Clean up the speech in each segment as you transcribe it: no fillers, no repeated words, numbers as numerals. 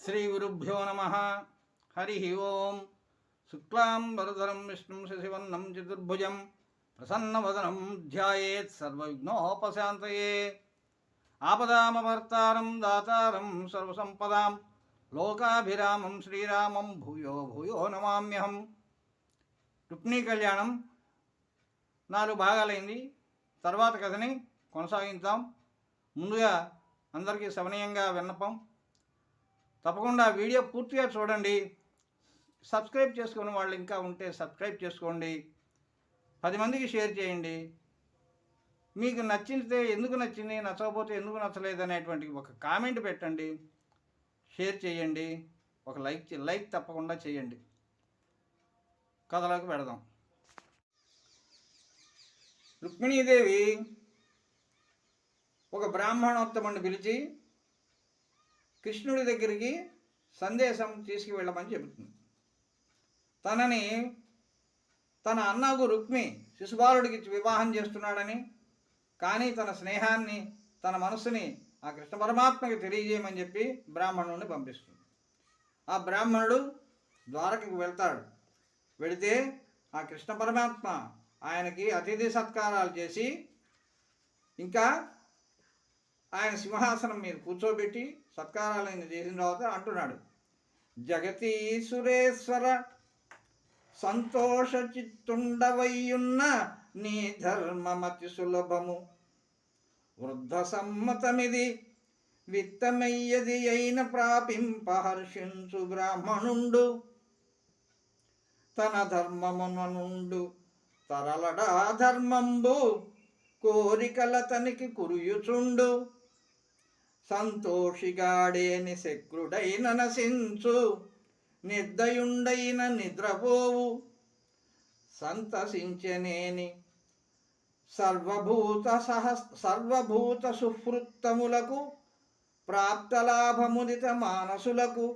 శ్రీగురుభ్యో నమ. హరి ఓం. శుక్లాంబరధరం విష్ణుం శశివర్ణం చతుర్భుజం ప్రసన్నవదనం ధ్యాయేత్ సర్వవిఘ్నోపశాంతయే. ఆపదామపర్తారం దాతారం సర్వసంపదాం లోకాభిరామం శ్రీరామం భూయో భూయో నమామ్యహం. రుక్మిణీ కళ్యాణం 4 భాగాలైంది. తర్వాత కథని కొనసాగిద్దాం. ముందుగా అందరికీ సవనీయంగా విన్నపం, తప్పకుండా వీడియో పూర్తిగా చూడండి. సబ్స్క్రైబ్ చేసుకుని వాళ్ళు ఇంకా ఉంటే సబ్స్క్రైబ్ చేసుకోండి. 10 మందికి షేర్ చేయండి. మీకు నచ్చితే ఎందుకు నచ్చింది, నచ్చకపోతే ఎందుకు నచ్చలేదు అనేటువంటి ఒక కామెంట్ పెట్టండి, షేర్ చేయండి, ఒక లైక్ తప్పకుండా చేయండి. కథలోకి పెడదాం. రుక్మిణీదేవి ఒక బ్రాహ్మణోత్తముని పిలిచి కృష్ణుడి దగ్గరికి సందేశం తీసుకువెళ్ళమని చెబుతుంది. తనని తన అన్నకు రుక్మి శిశుపాలుడికి వివాహం చేస్తున్నాడని, కానీ తన స్నేహాన్ని తన మనస్సుని ఆ కృష్ణ పరమాత్మకి తెలియజేయమని చెప్పి బ్రాహ్మణుడిని పంపిస్తుంది. ఆ బ్రాహ్మణుడు ద్వారకకు వెళ్తాడు. వెళితే ఆ కృష్ణ పరమాత్మ ఆయనకి అతిథి సత్కారాలు చేసి, ఇంకా ఆయన సింహాసనం మీద కూర్చోబెట్టి సత్కారాలను చేసిన తర్వాత అంటున్నాడు, జగతీసురేశ్వర సంతోష చిత్తుండవయ్యున్న నీ ధర్మమతి సులభము, వృద్ధ సమ్మతమిది విత్తమయ్యది అయిన ప్రాపింప హర్షించు బ్రాహ్మణుండు, తన ధర్మమునుండు తరలడా ధర్మంబు కోరికల తనికి కురియుచుండు, సంతోషిగాడేని శక్రుడైన నశించు, నిర్దయుండైన నిద్రపోవు, సంతసించనేని సర్వభూత సుహృత్తములకు ప్రాప్తలాభముదిత మానసులకు,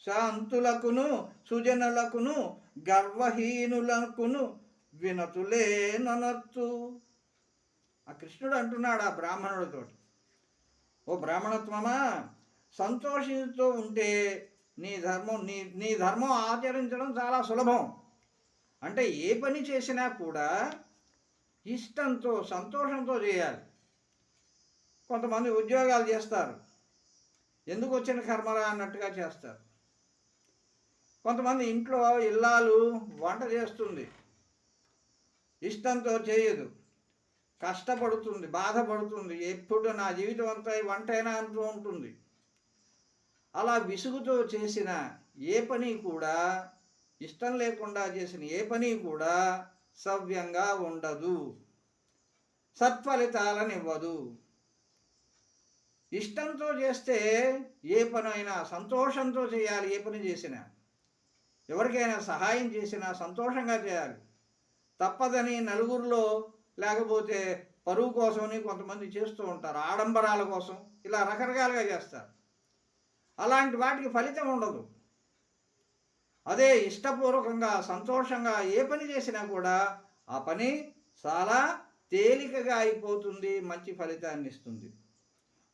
శాంతులకును సుజనులకును గర్వహీనులకును వినతులే ననర్తు. ఆ కృష్ణుడు అంటున్నాడు ఆ బ్రాహ్మణుడితోటి, ఓ బ్రాహ్మణోత్తమా, సంతోషిస్తూ ఉంటే నీ ధర్మం ఆచరించడం చాలా సులభం. అంటే ఏ పని చేసినా కూడా ఇష్టంతో సంతోషంతో చేయాలి. కొంతమంది ఉద్యోగాలు చేస్తారు, ఎందుకు వచ్చిన కర్మరా అన్నట్టుగా చేస్తారు. కొంతమంది ఇంట్లో ఇల్లాలు వంట చేస్తుంది, ఇష్టంతో చేయదు, కష్టపడుతుంది, బాధపడుతుంది, ఎప్పుడు నా జీవితం అంతా వంటైనా అంటూ ఉంటుంది. అలా విసుగుతో చేసిన ఏ పని కూడా, ఇష్టం లేకుండా చేసిన ఏ పని కూడా సవ్యంగా ఉండదు, సత్ఫలితాలను ఇవ్వదు. ఇష్టంతో చేస్తే ఏ పనైనా సంతోషంతో చేయాలి. ఏ పని చేసినా, ఎవరికైనా సహాయం చేసినా సంతోషంగా చేయాలి. తప్పదని నలుగురిలో లేకపోతే పరువు కోసమని కొంతమంది చేస్తూ ఉంటారు, ఆడంబరాల కోసం, ఇలా రకరకాలుగా చేస్తారు. అలాంటి వాటికి ఫలితం ఉండదు. అదే ఇష్టపూర్వకంగా సంతోషంగా ఏ పని చేసినా కూడా ఆ పని చాలా తేలికగా అయిపోతుంది, మంచి ఫలితాన్ని ఇస్తుంది.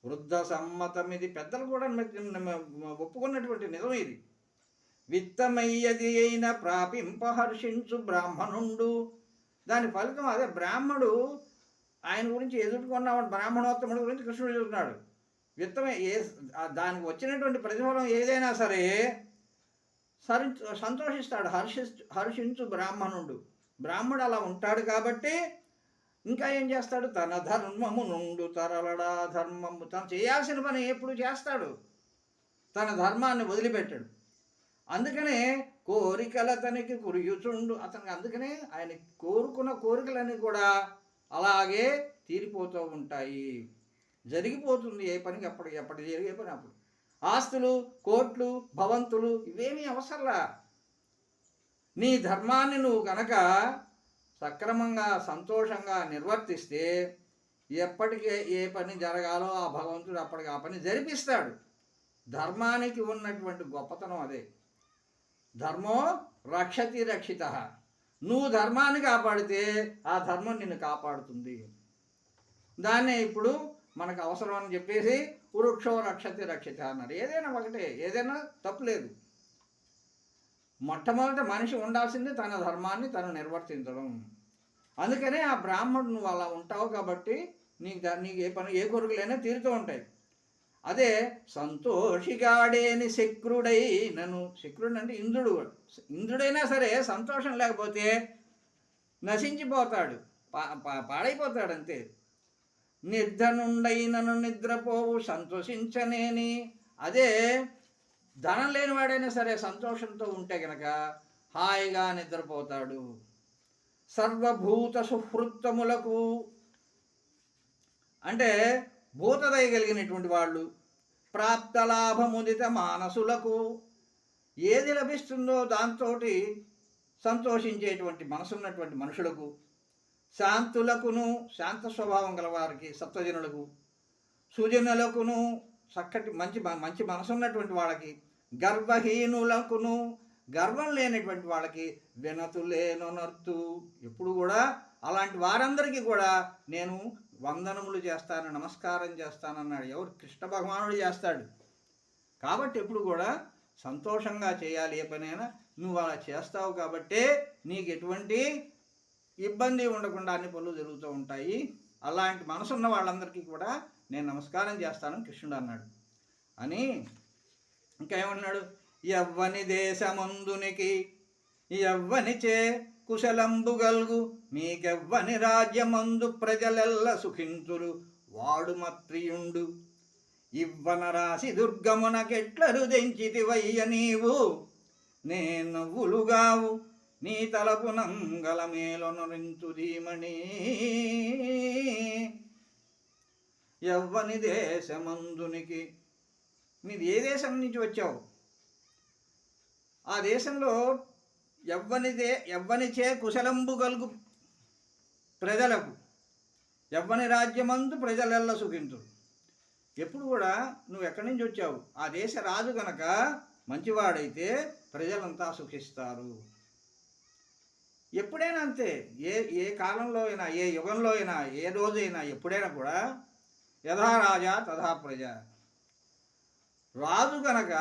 వృద్ధ సమ్మతం, ఇది పెద్దలు కూడా ఒప్పుకున్నటువంటి నిజం. ఇది విత్తమయ్యది అయిన ప్రాపింప హర్షించు బ్రాహ్మణుండు. దాని ఫలితం అదే. బ్రాహ్మణుడు ఆయన గురించి ఎదుర్కొన్నాడు, బ్రాహ్మణోత్తముడి గురించి కృష్ణుడు చెబుతున్నాడు. విత్తమే దానికి వచ్చినటువంటి ప్రతిఫలం ఏదైనా సరే సంతోషిస్తాడు. హర్షించు బ్రాహ్మణుడు. బ్రాహ్మణుడు అలా ఉంటాడు కాబట్టి ఇంకా ఏం చేస్తాడు, తన ధర్మము నుండు తరలడా ధర్మము, తను చేయాల్సిన పని ఎప్పుడు చేస్తాడు, తన ధర్మాన్ని వదిలిపెట్టాడు. అందుకనే కోరికల తనకి కురియుచుండు. అందుకనే ఆయన కోరుకున్న కోరికలన్నీ కూడా అలాగే తీరిపోతూ ఉంటాయి. జరిగిపోతుంది ఏ పనికి ఎప్పటి జరిగే పని అప్పుడు. ఆస్తులు, కోట్లు, భవంతులు ఇవేమీ అవసరంలా. నీ ధర్మాన్ని నువ్వు కనుక సక్రమంగా సంతోషంగా నిర్వర్తిస్తే ఎప్పటికే ఏ పని జరగాలో ఆ భగవంతుడు అప్పటికి ఆ పని జరిపిస్తాడు. ధర్మానికి ఉన్నటువంటి గొప్పతనం అదే. ధర్మో రక్షతి రక్షిత. నువ్వు ధర్మాన్ని కాపాడితే ఆ ధర్మం నిన్ను కాపాడుతుంది. దాన్నే ఇప్పుడు మనకు అవసరం అని చెప్పేసి వృక్షో రక్షతి రక్షిత అన్నారు. ఏదైనా ఒకటే, ఏదైనా తప్పులేదు. మొట్టమొదట మనిషి ఉండాల్సింది తన ధర్మాన్ని తను నిర్వర్తించడం. అందుకనే ఆ బ్రాహ్మణుడు నువ్వు అలా ఉంటావు కాబట్టి నీకు ఏ కోరికలైనా తీరుతూ ఉంటాయి. అదే సంతోషిగాడేని శక్రుడై నన్ను, శక్రుడు అంటే ఇంద్రుడు, ఇంద్రుడైనా సరే సంతోషం లేకపోతే నశించిపోతాడు, పాడైపోతాడు అంతే. నిర్ధనుండైనను నిద్రపోవు సంతోషించనేని, అదే ధనం లేనివాడైనా సరే సంతోషంతో ఉంటే గనక హాయిగా నిద్రపోతాడు. సర్వభూత సుహృత్తములకు అంటే భూతదయ కలిగినటువంటి వాళ్ళు, ప్రాప్తలాభముదిత మానసులకు, ఏది లభిస్తుందో దాంతో సంతోషించేటువంటి మనసున్నటువంటి మనుషులకు, శాంతులకును శాంత స్వభావం గలవారికి సత్వజనులకు, సుజనులకును చక్కటి మంచి మనసున్నటువంటి వాళ్ళకి, గర్వహీనులకును గర్వం లేనటువంటి వాళ్ళకి, వినతులేనొనర్తు, ఎప్పుడు కూడా అలాంటి వారందరికీ కూడా నేను వందనములు చేస్తాను, నమస్కారం చేస్తానన్నాడు. ఎవరు? కృష్ణ భగవానుడు చేస్తాడు. కాబట్టి ఎప్పుడు కూడా సంతోషంగా చేయాలి. ఏ పనైనా నువ్వు అలా చేస్తావు కాబట్టే నీకు ఎటువంటి ఇబ్బంది ఉండకుండా అన్ని పనులు జరుగుతూ ఉంటాయి. అలాంటి మనసున్న వాళ్ళందరికీ కూడా నేను నమస్కారం చేస్తాను కృష్ణుడు అన్నాడు. అని ఇంకా ఏమన్నాడు? ఎవ్వని దేశమందునికి ఎవ్వనిచే కుశలంబు గల్గు, మీకెవ్వని రాజ్యమందు ప్రజలెల్ల సుఖింతురు, వాడు మత్రియుండు. ఇవ్వన రాసి దుర్గమునకెట్లరు దెంచితివయ్య నీవు, నే నవ్వులుగావు నీ తలపు నంగల మేలొనరింతు ధీమణి. ఎవ్వని దేశమందునికి, నీది ఏ దేశం నుంచి వచ్చావు? ఆ దేశంలో ఎవ్వనిచే కుశలంబు గలుగు ప్రజలకు, ఎవ్వని రాజ్యమందు ప్రజలెల్ల సుఖింతురు. ఎప్పుడు కూడా నువ్వు ఎక్కడి నుంచి వచ్చావు? ఆ దేశ రాజు కనుక మంచివాడైతే ప్రజలంతా సుఖిస్తారు. ఎప్పుడైనా అంతే, ఏ కాలంలో అయినా, ఏ యుగంలో అయినా, ఏ రోజైనా, ఎప్పుడైనా కూడా యథా రాజా తథా ప్రజ. రాజు కనుక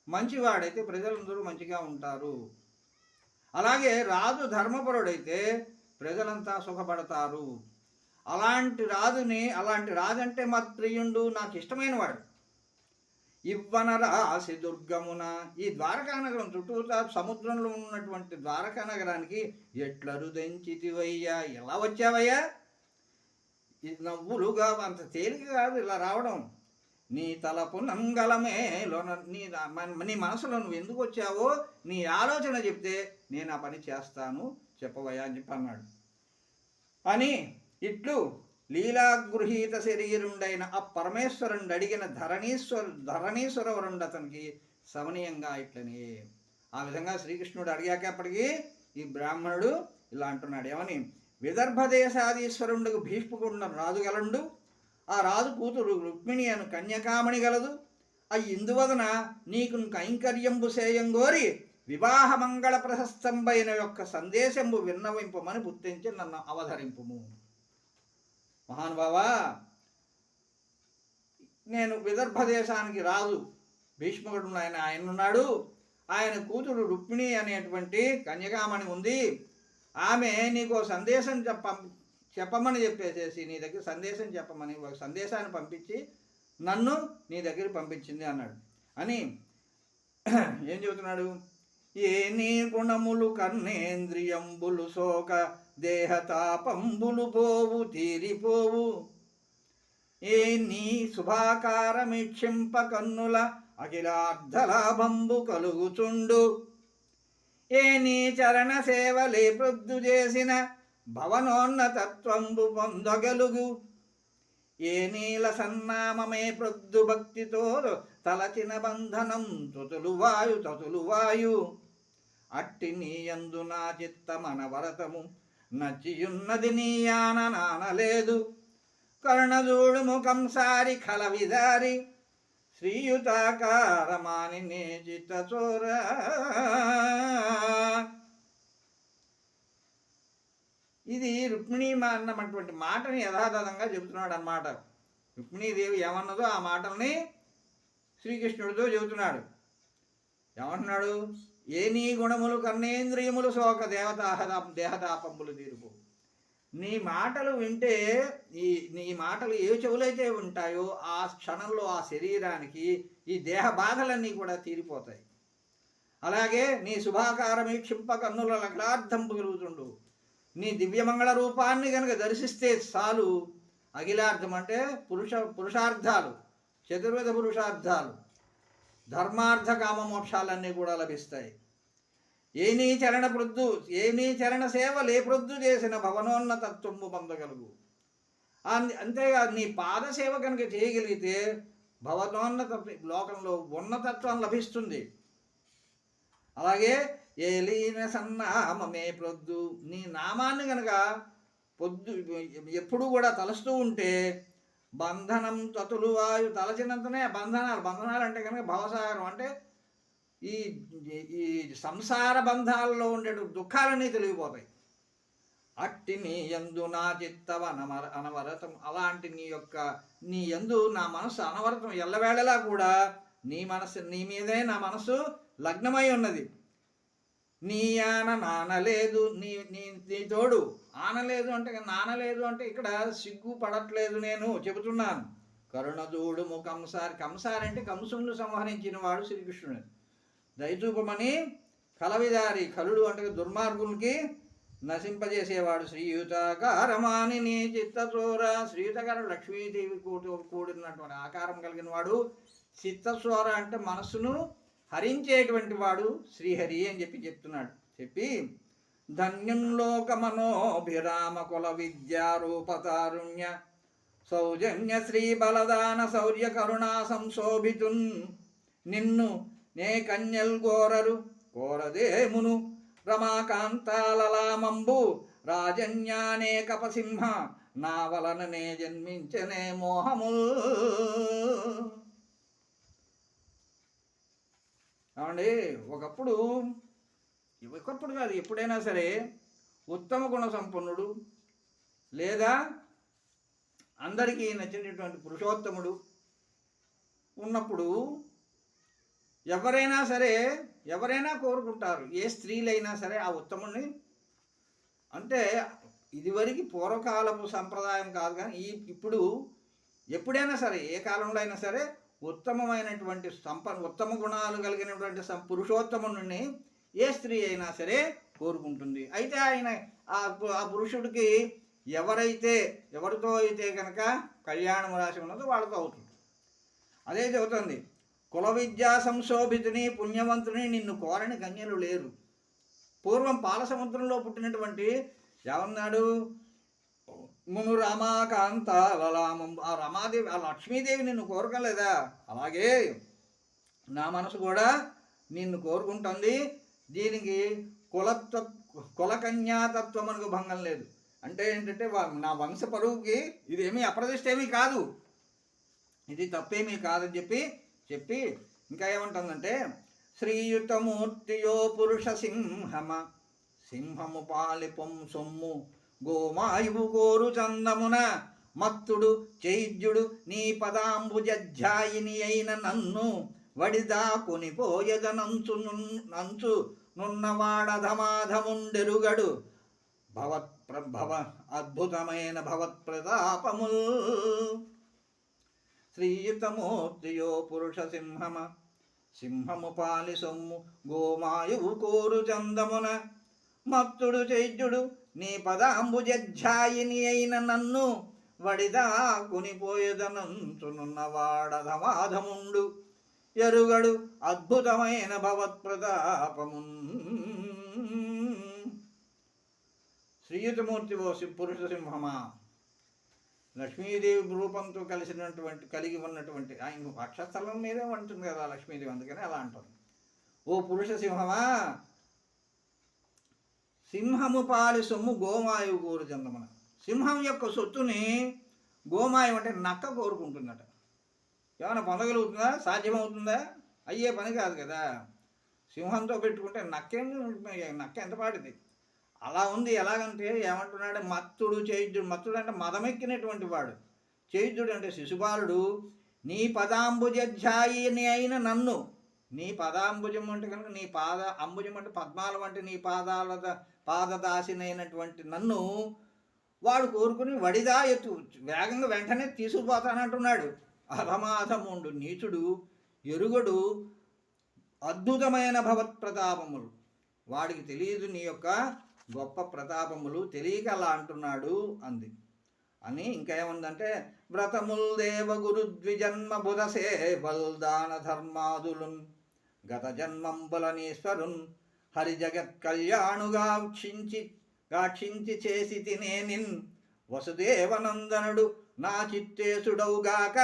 మంచివాడైతే ప్రజలందరూ మంచిగా ఉంటారు. అలాగే రాజు ధర్మపరుడైతే ప్రజలంతా సుఖపడతారు. అలాంటి రాజు అంటే మత్ప్రియుండు, నాకు ఇష్టమైన వాడు. ఇవ్వన రాసి దుర్గమున, ఈ ద్వారకా నగరం చుట్టూతా సముద్రంలో ఉన్నటువంటి ద్వారకా నగరానికి ఎట్లరు దెంచితివయ్యా, ఎలా వచ్చావయ్యా? ఇది నవ్వులుగా అంత తేలిక కాదు ఇలా రావడం. నీ తలపు నంగలమేలో నీ మనసులో నువ్వు ఎందుకు వచ్చావో నీ ఆలోచన చెప్తే నేను ఆ పని చేస్తాను, చెప్పవయ్యా అని చెప్పి అన్నాడు. అని ఇట్లు లీలాగృహీత శరీరుండైన ఆ పరమేశ్వరుని అడిగిన ధరణీశ్వరవరుండు అతనికి సమనీయంగా ఇట్లని. ఆ విధంగా శ్రీకృష్ణుడు అడిగాకప్పటికీ ఈ బ్రాహ్మణుడు ఇలా అంటున్నాడు. ఏమని? విదర్భ దేశాధీశ్వరుండుకు భీష్ముకున్న రాజు గలండు, ఆ రాజు కూతురు రుక్మిణి అను కన్యకామణి గలదు. ఇందువలన నీకు కైంకర్యంబు సేయంగోరి వివాహ మంగళ ప్రశస్తంబైన యొక్క సందేశంబు విన్నవింపమని గుర్తించి నన్ను అవధరింపుము. మహానుభావా, నేను విదర్భ దేశానికి రాజు భీష్ముడు ఆయనున్నాడు. ఆయన కూతురు రుక్మిణి అనేటువంటి కన్యకామణి ఉంది. ఆమె నీకు సందేశం చెప్పమని చెప్పేసేసి నీ దగ్గర సందేశం చెప్పమని ఒక సందేశాన్ని పంపించి నన్ను నీ దగ్గర పంపించింది అన్నాడు. అని ఏం చెబుతున్నాడు? ఏ నీ గుణములు కర్ణేంద్రియంబులు శోక దేహతాపంబులు పోవు తీరిపోవు, ఏ నీ శుభాకారమీక్షింప కన్నుల అఖిలార్థలాభంబు కలుగుచుండు, ఏ నీ చరణ సేవలే ప్రొద్దు చేసిన భవనోన్నతత్వంబు పొందగలుగు, ఏ నీల సన్నామమే ప్రొద్దు భక్తితో తలచిన బంధనం తతులువాయు అట్టి నీయందు నా చిత్తమనవరతము నచ్చియున్నది నీయాన నానలేదు, కర్ణజూడుము కంసారి కలవిదారి శ్రీయుతాకారమాని నే చిత్తచోర. ఇది రుక్మిణి అన్నటువంటి మాటని యథాతథంగా చెబుతున్నాడు అన్నమాట. రుక్మిణీదేవి ఏమన్నదో ఆ మాటల్ని శ్రీకృష్ణుడితో చెబుతున్నాడు. ఏమంటున్నాడు? ఏ నీ గుణములు కర్ణేంద్రియములు శోక దేహతాపంబులు తీరుపు. నీ మాటలు వింటే నీ మాటలు ఏ చెవులైతే ఉంటాయో ఆ క్షణంలో ఆ శరీరానికి ఈ దేహ బాధలన్నీ కూడా తీరిపోతాయి. అలాగే నీ శుభాకారమీ క్షింప కన్నుల లగ్లార్థంపు కలుగుతుండు. నీ దివ్యమంగళ రూపాన్ని కనుక దర్శిస్తే చాలు, అఖిలార్థం అంటే పురుషార్థాలు, చతుర్విధ పురుషార్థాలు, ధర్మార్థ కామ మోక్షాలన్నీ కూడా లభిస్తాయి. ఏ నీ చరణ సేవ లేప్రొద్దు చేసిన భవనోన్నతత్వము పొందగలుగు. అంతేకాదు, నీ పాద సేవ కనుక చేయగలిగితే భవనోన్నత లోకంలో ఉన్నతత్వం లభిస్తుంది. అలాగే ఏ లీన సన్నామమే ప్రొద్దు, నీ నామాన్ని కనుక ఎప్పుడూ కూడా తలుస్తూ ఉంటే బంధనం తతులు వాయు, తలచినంతనే బంధనాలు అంటే కనుక భవసాగరం అంటే ఈ సంసార బంధాలలో ఉండే దుఃఖాలన్నీ తొలగిపోతాయి. అట్టి నీ యందు నా చిత్తవ అనవరతం, అలాంటి నీ యందు నా మనస్సు అనవరతం, ఎల్లవేళలా కూడా నీ మీదే నా మనస్సు లగ్నమై ఉన్నది. నీ నానలేదు, నీ తోడు ఆనలేదు అంటే నానలేదు అంటే ఇక్కడ సిగ్గు పడట్లేదు, నేను చెబుతున్నాను. కరుణదూడుము కంసారి అంటే కంసును సంహరించిన వాడు శ్రీకృష్ణుడు. దయచూపమని కలవిదారి, కలుడు అంటే దుర్మార్గులకి నశింపజేసేవాడు. శ్రీయుతాకారమాని నీ చిత్తచోర, శ్రీయుతకారం లక్ష్మీదేవి కూడినటువంటి ఆకారం కలిగిన వాడు. చిత్తచోర అంటే మనస్సును హరించేటువంటి వాడు శ్రీహరి అని చెప్తున్నాడు. చెప్పి ధన్యం లోక మనోభిరామ కుల విద్యారూపతారుణ్య సౌజన్య శ్రీ బలదాన శౌర్య కరుణా సంశోభితున్, నిన్ను నే కన్యల్ కోరదేమును రమాకాంతాలలామంబు రాజన్యానే కపసింహ, నా వలననే జన్మించనే మోహముల్. అవండి, ఒకప్పుడు కాదు, ఎప్పుడైనా సరే ఉత్తమ గుణ సంపన్నుడు లేదా అందరికీ నచ్చినటువంటి పురుషోత్తముడు ఉన్నప్పుడు ఎవరైనా కోరుకుంటారు. ఏ స్త్రీలైనా సరే ఆ ఉత్తముడిని. అంటే ఇదివరకు పూర్వకాలపు సంప్రదాయం కాదు, కానీ ఇప్పుడు ఎప్పుడైనా సరే ఏ కాలంలో అయినా సరే ఉత్తమమైనటువంటి ఉత్తమ గుణాలు కలిగినటువంటి పురుషోత్తముని ఏ స్త్రీ అయినా సరే కోరుకుంటుంది. అయితే ఆయన ఆ పురుషుడికి ఎవరితో అయితే కనుక కళ్యాణం రాసి ఉన్నదో వాళ్ళతో అవుతుంది. అదే చెబుతుంది, కుల విద్యా సంశోభితుని పుణ్యవంతుని నిన్ను కోరని కన్యలు లేరు. పూర్వం పాల సముద్రంలో పుట్టినటువంటి ఏమన్నాడు? మును రమాకాంత లలామం, ఆ రమాదేవి, ఆ లక్ష్మీదేవి నిన్ను కోరుకోలేదా? అలాగే నా మనసు కూడా నిన్ను కోరుకుంటుంది. దీనికి కులకన్యాతత్వం మనకు భంగం లేదు. అంటే ఏంటంటే నా వంశ పరువుకి ఇదేమీ అప్రదిష్ట ఏమీ కాదు, ఇది తప్పేమీ కాదని చెప్పి ఇంకా ఏమంటుందంటే, శ్రీయుతమూర్తియో పురుష సింహము పాలిపం సొమ్ము గోమాయువు కోరు చందమున మత్తుడు చైద్యుడు నీ పదాంబుజధ్యాయిని అయిన నన్ను వడిదా కొనిపోయదనంచు నున్నవాడధమాధముండెరుగడు భవ అద్భుతమైన భవత్ప్రతాపముల్. శ్రీయుతమూర్తియో పురుష సింహము పాలి సొమ్ము గోమాయువు కోరు చందమున మత్తుడు చైద్యుడు నీ పదాంబుజధ్యాయిని అయిన నన్ను వడిదా కొనిపోయేదనంచునున్నవాడధమాధముండు ఎరుగడు అద్భుతమైన భవత్ప్రతాపము. శ్రీయుతమూర్తి ఓ పురుష సింహమా, లక్ష్మీదేవి రూపంతో కలిగి ఉన్నటువంటి ఆయన అక్షస్థలం మీదే ఉంటుంది కదా లక్ష్మీదేవి, అందుకని అలా అంటుంది. ఓ పురుష సింహమా, సింహము పాలి సొమ్ము గోమాయువు కోరు చందమున. సింహం యొక్క సొత్తుని గోమాయం అంటే నక్క కోరుకుంటుందట. ఏమైనా పొందగలుగుతుందా? సాధ్యమవుతుందా? అయ్యే పని కాదు కదా. సింహంతో పెట్టుకుంటే నక్క ఎంత పాటిది? అలా ఉంది. ఎలాగంటే ఏమంటున్నాడు? మత్తుడు చైద్యుడు. మత్తుడు అంటే మదమెక్కినటువంటి వాడు, చైద్యుడు అంటే శిశుపాలుడు నీ పదాంబుజధ్యాయిని అయిన నన్ను, నీ పదాంబుజం అంటే కనుక నీ అంబుజం అంటే పద్మాల వంటి నీ పాదదాసినైనటువంటి నన్ను వాడు కోరుకుని వడిదా ఎత్తు వేగంగా వెంటనే తీసుకుపోతానంటున్నాడు. అధమాధముండు నీచుడు ఎరుగడు అద్భుతమైన భగవత్ ప్రతాపములు, వాడికి తెలియదు నీ యొక్క గొప్ప ప్రతాపములు, తెలియక అలా అంటున్నాడు అంది. అని ఇంకా ఏముందంటే వ్రతముల్ దేవ గురు ద్విజన్మ బుధ సేవల్ దాన ధర్మాదులున్ గత జన్మంబులనీశ్వరున్ హరి జగత్ కళ్యాణుగా గాక్షించి చేసి తినేనిన్ వసుదేవనందనుడు నా చిత్తేసుడవుగాక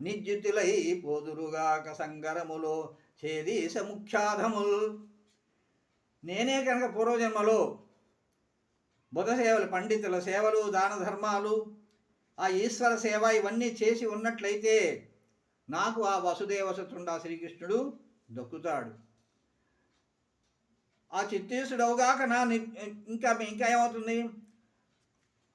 నిజ్జితులై పోదురుగాక సంగరములో ఛేదీస ముఖ్యాధముల్. నేనే కనుక పూర్వజన్మలో బుధ సేవలు, పండితుల సేవలు, దాన ధర్మాలు, ఆ ఈశ్వర సేవ ఇవన్నీ చేసి ఉన్నట్లయితే నాకు ఆ వసుదేవసుతుండా శ్రీకృష్ణుడు దక్కుతాడు. ఆ చిత్తేశుడవుగాక నా ఇంకా ఏమవుతుంది,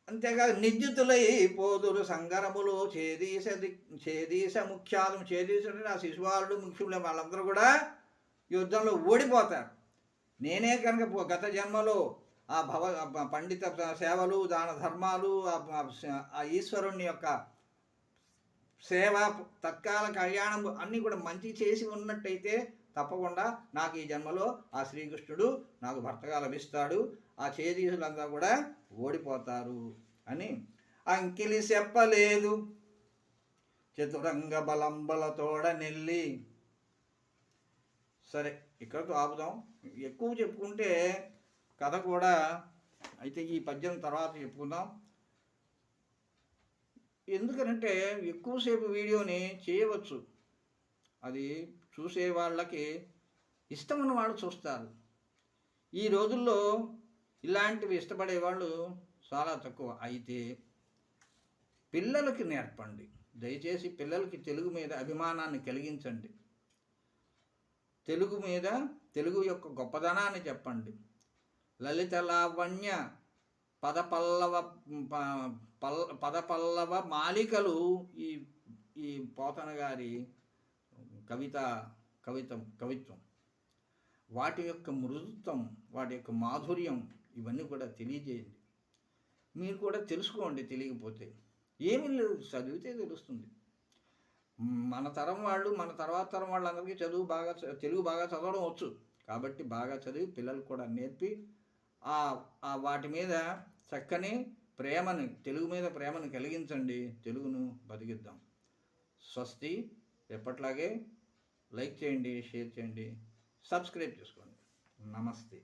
అంతేకాదు నిజ్జితులై పోదురు సంగరములు ఛేదీస ముఖ్యాలు. ఛేదీసుడు నా శిశువాలుడు ముఖ్యులు వాళ్ళందరూ కూడా యుద్ధంలో ఓడిపోతారు. నేనే కనుక గత జన్మలో ఆ పండిత సేవలు, దాన ధర్మాలు, ఆ ఈశ్వరుని యొక్క సేవ, తత్కాల కళ్యాణం అన్నీ కూడా మంచి చేసి ఉన్నట్టయితే తప్పకుండా నాకు ఈ జన్మలో ఆ శ్రీకృష్ణుడు నాకు భర్తగా లభిస్తాడు, ఆ ఛేదీసులంతా కూడా ఓడిపోతారు అని అంకిలి చెప్పలేదు. చతురంగ బలంబలతోడ నెల్లి. సరే, ఇక్కడతో ఆపుదాం. ఎక్కువ చెప్పుకుంటే కథ కూడా అయితే ఈ పద్యం తర్వాత చెప్పుకుందాం. ఎందుకనంటే ఎక్కువసేపు వీడియోని చేయవచ్చు, అది చూసే వాళ్ళకి ఇష్టం ఉన్న వాళ్ళు చూస్తారు. ఈ రోజుల్లో ఇలాంటివి ఇష్టపడే వాళ్ళు చాలా తక్కువ. అయితే పిల్లలకి నేర్పండి, దయచేసి పిల్లలకి తెలుగు మీద అభిమానాన్ని కలిగించండి, తెలుగు యొక్క గొప్పదనాన్ని చెప్పండి. లలిత లావణ్య పదపల్లవ మాలికలు ఈ పోతన గారి కవిత్వం, వాటి యొక్క మృదుత్వం, వాటి యొక్క మాధుర్యం, ఇవన్నీ కూడా తెలియజేయండి. మీరు కూడా తెలుసుకోండి. తెలియకపోతే ఏమీ లేదు, చదివితే తెలుస్తుంది. మన తరం వాళ్ళు, మన తర్వాత తరం వాళ్ళందరికీ తెలుగు బాగా చదవడం వచ్చు. కాబట్టి బాగా చదివి పిల్లలకు కూడా నేర్పి వాటి మీద చక్కని ప్రేమని, తెలుగు మీద ప్రేమను కలిగించండి. తెలుగును బతికిద్దాం. స్వస్తి. ఎప్పట్లాగే లైక్ చేయండి, షేర్ చేయండి, సబ్స్క్రైబ్ చేసుకోండి. నమస్తే.